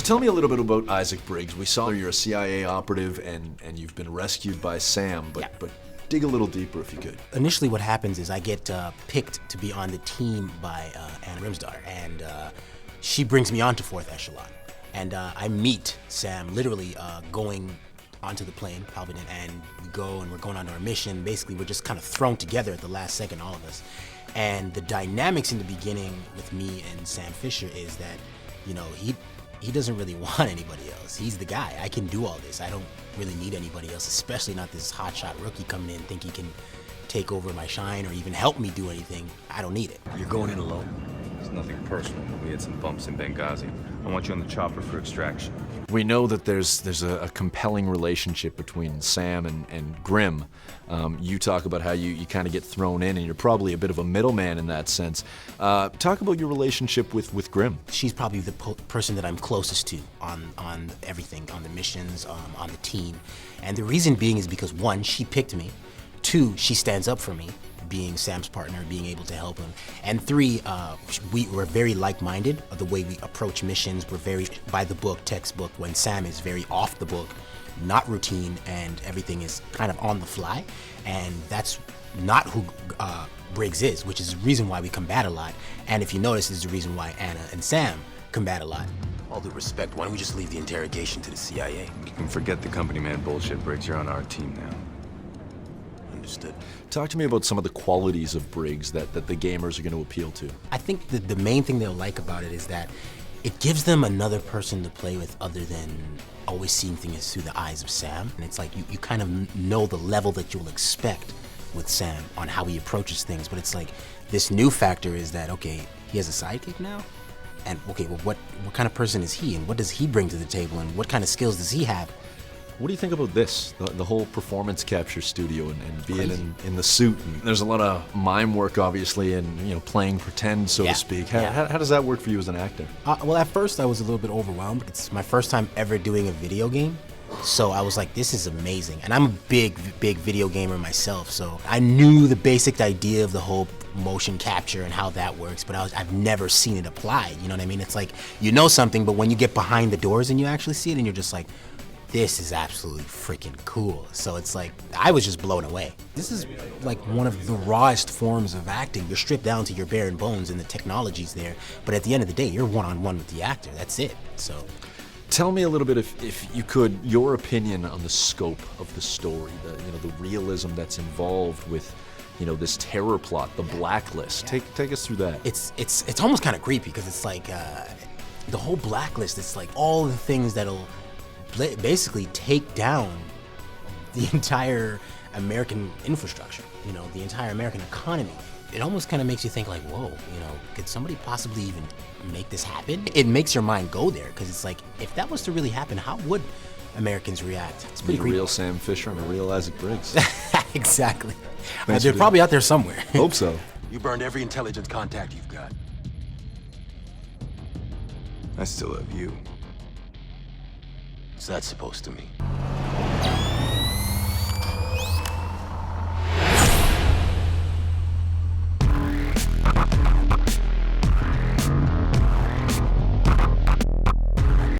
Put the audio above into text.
So tell me a little bit about Isaac Briggs. We saw you're a CIA operative and you've been rescued by Sam, but dig a little deeper if you could. Initially what happens is I get picked to be on the team by Anna Rimsdottir, and she brings me on to 4th Echelon. And I meet Sam literally going onto the plane, Palpatine, and we go and we're going on our mission. Basically, we're just kind of thrown together at the last second, all of us. And the dynamics in the beginning with me and Sam Fisher is that, you know, he doesn't really want anybody else. He's the guy. I can do all this. I don't really need anybody else, especially not this hotshot rookie coming in and think he can take over my shine or even help me do anything. I don't need it. You're going in alone? It's nothing personal. We had some bumps in Benghazi. I want you on the chopper for extraction. We know that there's a compelling relationship between Sam and Grim. You talk about how you kind of get thrown in and you're probably a bit of a middleman in that sense. Talk about your relationship with Grim. She's probably the person that I'm closest to on everything, on the missions, on the team. And the reason being is because 1, she picked me. 2, she stands up for me, being Sam's partner, being able to help him. And 3, we're very like-minded. The way we approach missions, we're very by the book, textbook, when Sam is very off the book, not routine, and everything is kind of on the fly. And that's not who Briggs is, which is the reason why we combat a lot. And if you notice, this is the reason why Anna and Sam combat a lot. All due respect, why don't we just leave the interrogation to the CIA? You can forget the company man bullshit, Briggs. You're on our team now. Understood. Talk to me about some of the qualities of Briggs that the gamers are going to appeal to. I think the main thing they'll like about it is that it gives them another person to play with other than always seeing things through the eyes of Sam. And it's like you kind of know the level that you'll expect with Sam on how he approaches things. But it's like this new factor is that, okay, he has a sidekick now? And okay, well, what kind of person is he? And what does he bring to the table? And what kind of skills does he have? What do you think about this, the whole performance capture studio and being in the suit? And there's a lot of mime work, obviously, and playing pretend, so to speak. How does that work for you as an actor? Well, at first I was a little bit overwhelmed. It's my first time ever doing a video game, so I was like, this is amazing. And I'm a big video gamer myself, so I knew the basic idea of the whole motion capture and how that works, but I've never seen it applied. You know what I mean? It's like you know something, but when you get behind the doors and you actually see it, and you're just like, this is absolutely freaking cool. So it's like, I was just blown away. This is like one of the rawest forms of acting. You're stripped down to your bare and bones and the technology's there, but at the end of the day, you're one-on-one with the actor. That's it. So tell me a little bit, if you could, your opinion on the scope of the story, the realism that's involved with this terror plot, the Blacklist. Take us through that. It's almost kind of creepy because it's like the whole Blacklist. It's like all the things that'll basically take down the entire American infrastructure, the entire American economy. It almost kind of makes you think like, whoa, could somebody possibly even make this happen? It makes your mind go there because it's like, if that was to really happen, how would Americans react? It's pretty creepy. A real Sam Fisher and a real Isaac Briggs. Exactly. They're probably out there somewhere. Hope so. You burned every intelligence contact you've got. I still have you. What's that supposed to mean?